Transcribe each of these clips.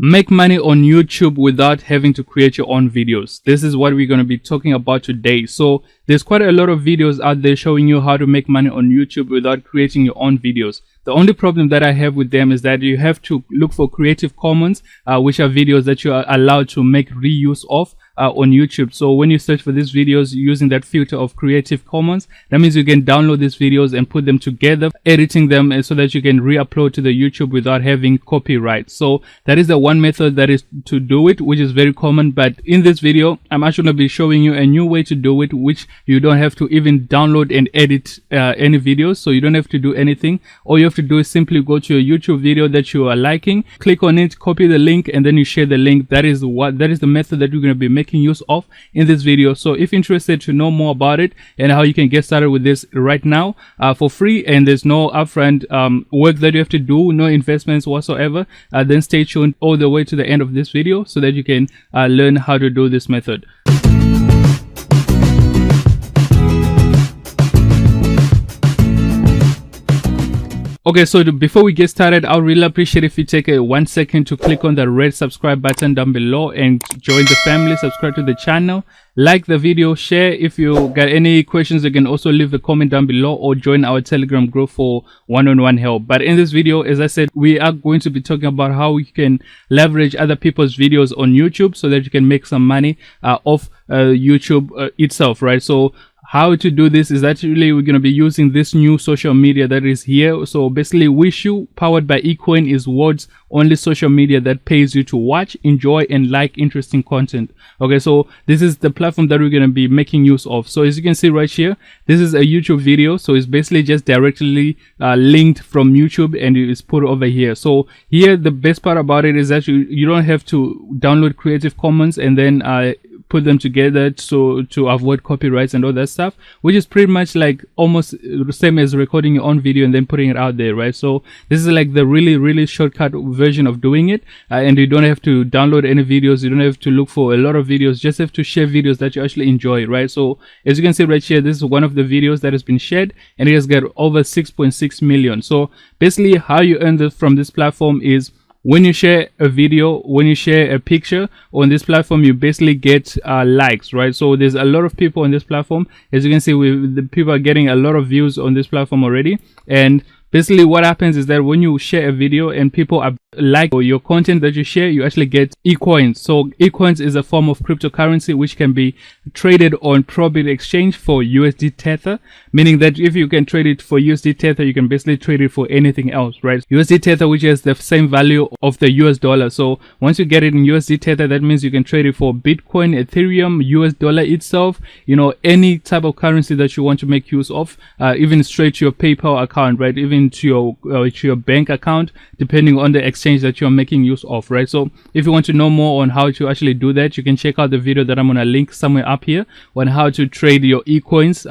Make money on YouTube without having to create your own videos. This is what we're going to be talking about today. So there's quite a lot of videos out there showing you how to make money on YouTube without creating your own videos. The only problem that I have with them is that you have to look for Creative Commons, which are videos that you are allowed to make reuse of on YouTube. So when you search for these videos using that filter of Creative Commons, that means you can download these videos and put them together, editing them so that you can re-upload to the YouTube without having copyright. So that is the one method that is to do it, which is very common. But in this video, I'm actually going to be showing you a new way to do it, which you don't have to even download and edit any videos. So you don't have to do anything. All you have to do is simply go to your YouTube video that you are liking, click on it, copy the link, and then you share the link. That is the method that you're going to be making use of in this video. So if interested to know more about it and how you can get started with this right now for free, and there's no upfront work that you have to do, no investments whatsoever, then stay tuned all the way to the end of this video so that you can learn how to do this method. Okay, so before we get started, I would really appreciate if you take 1 second to click on the red subscribe button down below and join the family, subscribe to the channel, like the video, share. If you got any questions, you can also leave a comment down below or join our Telegram group for one-on-one help. But in this video, as I said, we are going to be talking about how you can leverage other people's videos on YouTube so that you can make some money off YouTube itself, right? So how to do this is actually we're going to be using this new social media that is here. So basically, Wishu powered by eCoin is world's only social media that pays you to watch, enjoy, and like interesting content. Okay, so this is the platform that we're going to be making use of. So as you can see right here, this is a YouTube video. So it's basically just directly linked from YouTube and it's put over here. So here, the best part about it is that you don't have to download Creative Commons and then put them together to avoid copyrights and all that stuff, which is pretty much like almost the same as recording your own video and then putting it out there, right? So this is like the really shortcut version of doing it, and you don't have to download any videos, you don't have to look for a lot of videos, just have to share videos that you actually enjoy, right? So as you can see right here, this is one of the videos that has been shared and it has got over 6.6 million. So basically how you earn this from this platform is when you share a video, when you share a picture on this platform, you basically get likes, right? So there's a lot of people on this platform. As you can see, the people are getting a lot of views on this platform already. And basically what happens is that when you share a video and people are like your content that you share, you actually get eCoins. So eCoins is a form of cryptocurrency which can be traded on Probit exchange for USD Tether, meaning that if you can trade it for USD Tether, you can basically trade it for anything else, right? USD Tether, which has the same value of the US dollar. So once you get it in USD Tether, that means you can trade it for Bitcoin, Ethereum, US dollar itself, you know, any type of currency that you want to make use of, even straight to your PayPal account, right? Even to your bank account, depending on the exchange that you're making use of, right? So if you want to know more on how to actually do that, you can check out the video that I'm going to link somewhere up here on how to trade your eCoins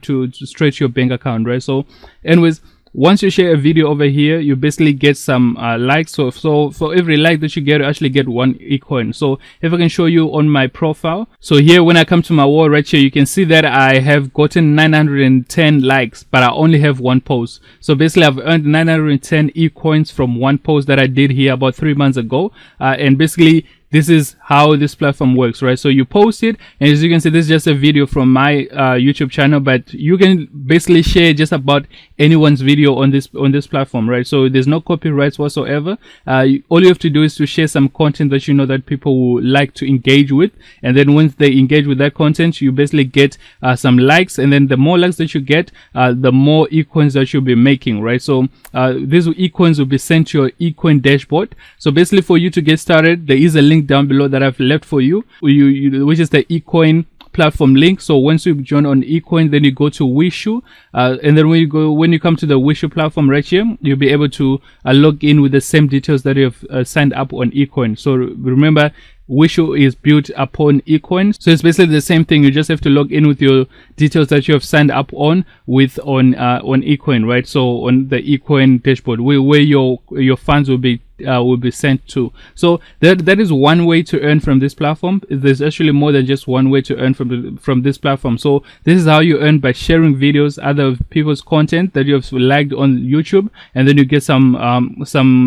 to straight to your bank account, right? So anyways, once you share a video over here, you basically get some likes. So for every like that you get, you actually get 1 eCoin. So if I can show you on my profile, so here when I come to my wall right here, you can see that I have gotten 910 likes, but I only have 1 post. So basically I've earned 910 eCoins from 1 post that I did here about 3 months ago, and basically this is how this platform works, right? So you post it, and as you can see, this is just a video from my YouTube channel, but you can basically share just about anyone's video on this platform, right? So there's no copyrights whatsoever. All you have to do is to share some content that you know that people will like to engage with, and then once they engage with that content, you basically get some likes, and then the more likes that you get, the more eCoins that you'll be making, right? So these eCoins will be sent to your eCoin dashboard. So basically, for you to get started, there is a link down below that I've left for you, which is the eCoin platform link. So once you join on eCoin, then you go to Wishu, and then when you come to the Wishu platform right here, you'll be able to log in with the same details that you have signed up on eCoin. So remember, Wishu is built upon eCoin, so it's basically the same thing. You just have to log in with your details that you have signed up on eCoin, right? So on the eCoin dashboard, where your funds will be will be sent to. So that is one way to earn from this platform. There's actually more than just one way to earn from this platform. So this is how you earn: by sharing videos, other people's content that you have liked on YouTube, and then you get some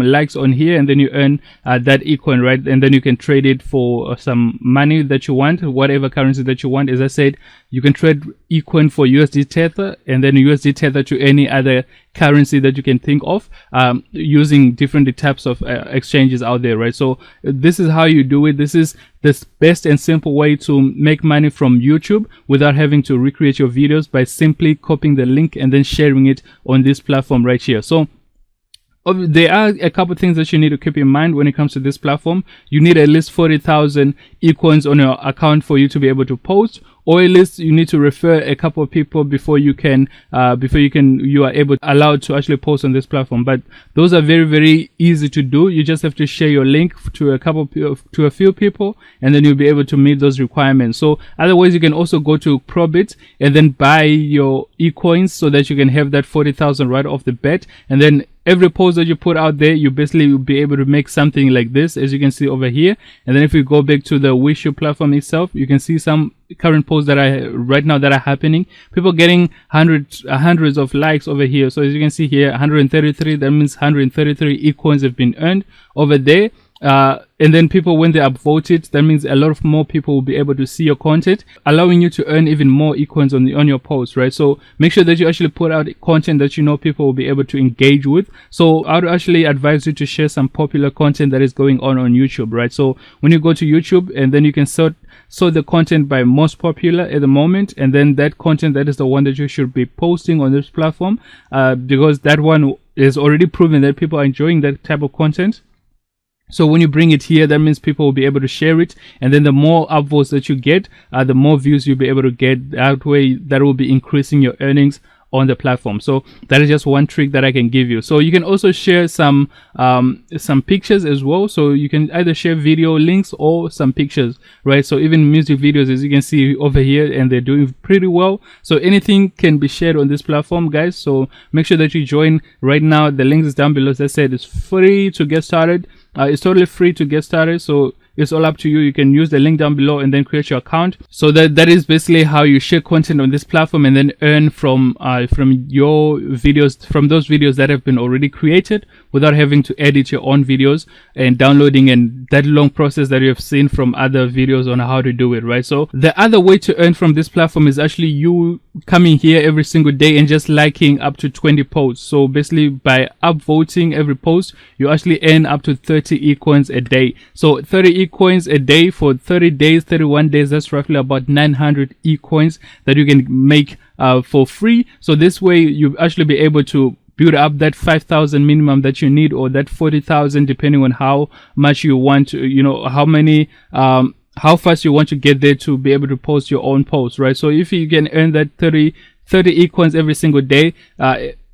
likes on here, and then you earn that ecoin, right? And then you can trade it for some money that you want, whatever currency that you want. As I said, you can trade ecoin for USD Tether, and then USD Tether to any other currency that you can think of, using different types of exchanges out there, right? So this is how you do it. This is the best and simple way to make money from YouTube without having to recreate your videos, by simply copying the link and then sharing it on this platform right here. So there are a couple things that you need to keep in mind when it comes to this platform. You need at least 40,000 ecoins on your account for you to be able to post, or at least you need to refer a couple of people before you are allowed to actually post on this platform. But those are very, very easy to do. You just have to share your link to a few people, and then you'll be able to meet those requirements. So otherwise, you can also go to Probit and then buy your ecoins so that you can have that 40,000 right off the bat, and then every post that you put out there, you basically will be able to make something like this, as you can see over here. And then if we go back to the Wishu platform itself, you can see some current posts that are right now that are happening. People getting hundreds of likes over here. So as you can see here, 133, that means 133 ecoins have been earned over there. And then people, when they upvote, that means a lot of more people will be able to see your content, allowing you to earn even more ecoins on your post, right? So make sure that you actually put out content that you know people will be able to engage with. So I would actually advise you to share some popular content that is going on YouTube, right? So when you go to YouTube, and then you can sort the content by most popular at the moment, and then that content, that is the one that you should be posting on this platform, because that one is already proven that people are enjoying that type of content. So when you bring it here, that means people will be able to share it, and then the more upvotes that you get, the more views you'll be able to get. That way, that will be increasing your earnings on the platform. So that is just one trick that I can give you. So you can also share some pictures as well. So you can either share video links or some pictures, right? So even music videos, as you can see over here, and they're doing pretty well. So anything can be shared on this platform, guys. So make sure that you join right now. The link is down below. As I said, it's free to get started. It's totally free to get started. So it's all up to you. You can use the link down below and then create your account. So that is basically how you share content on this platform, and then earn from your videos, from those videos that have been already created, without having to edit your own videos and downloading, and that long process that you have seen from other videos on how to do it, right? So the other way to earn from this platform is actually you coming here every single day and just liking up to 20 posts. So basically, by upvoting every post, you actually earn up to 30 ecoins a day. So 30 ecoins a day for 30 days, 31 days, that's roughly about 900 ecoins that you can make for free. So this way, you actually be able to build up that 5,000 minimum that you need, or that 40,000, depending on how much you want to, how fast you want to get there to be able to post your own posts, right? So if you can earn that 30 ecoins every single day,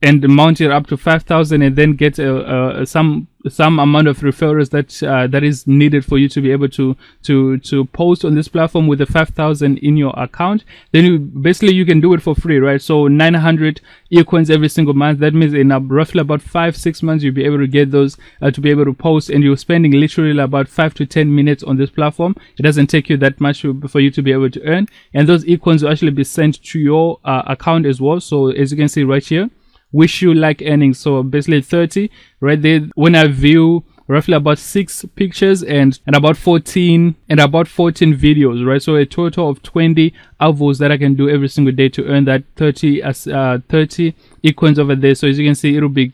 and mount it up to 5,000, and then get some amount of referrals that is needed for you to be able to post on this platform with the 5,000 in your account, then you can do it for free, right? So 900 ecoins every single month. That means in roughly about 5-6 months, you'll be able to get those to be able to post, and you're spending literally about 5 to 10 minutes on this platform. It doesn't take you that much for you to be able to earn, and those ecoins will actually be sent to your account as well. So as you can see right here, wish you like earnings. So basically 30 right there. When I view roughly about 6 pictures and about 14 videos, right? So a total of 20 upvotes that I can do every single day to earn that 30 ecoins over there. So as you can see, it'll be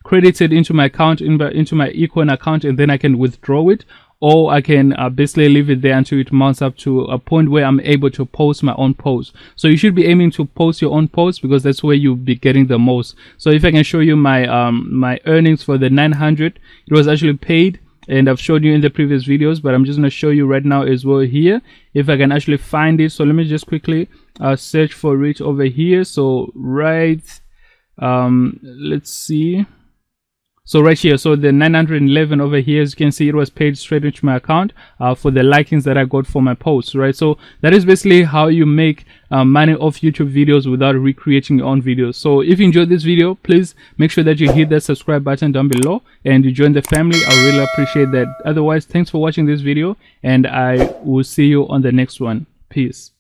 credited into my account, into my ecoin account, and then I can withdraw it, or I can basically leave it there until it mounts up to a point where I'm able to post my own posts. So you should be aiming to post your own posts, because that's where you'll be getting the most. So if I can show you my my earnings for the 900, it was actually paid, and I've showed you in the previous videos, but I'm just going to show you right now as well here, if I can actually find it. So let me just quickly search for it over here. So let's see. So right here, so the 911 over here, as you can see, it was paid straight into my account for the likings that I got for my posts, right? So that is basically how you make money off YouTube videos without recreating your own videos. So if you enjoyed this video, please make sure that you hit that subscribe button down below and you join the family. I really appreciate that. Otherwise, thanks for watching this video, and I will see you on the next one. Peace.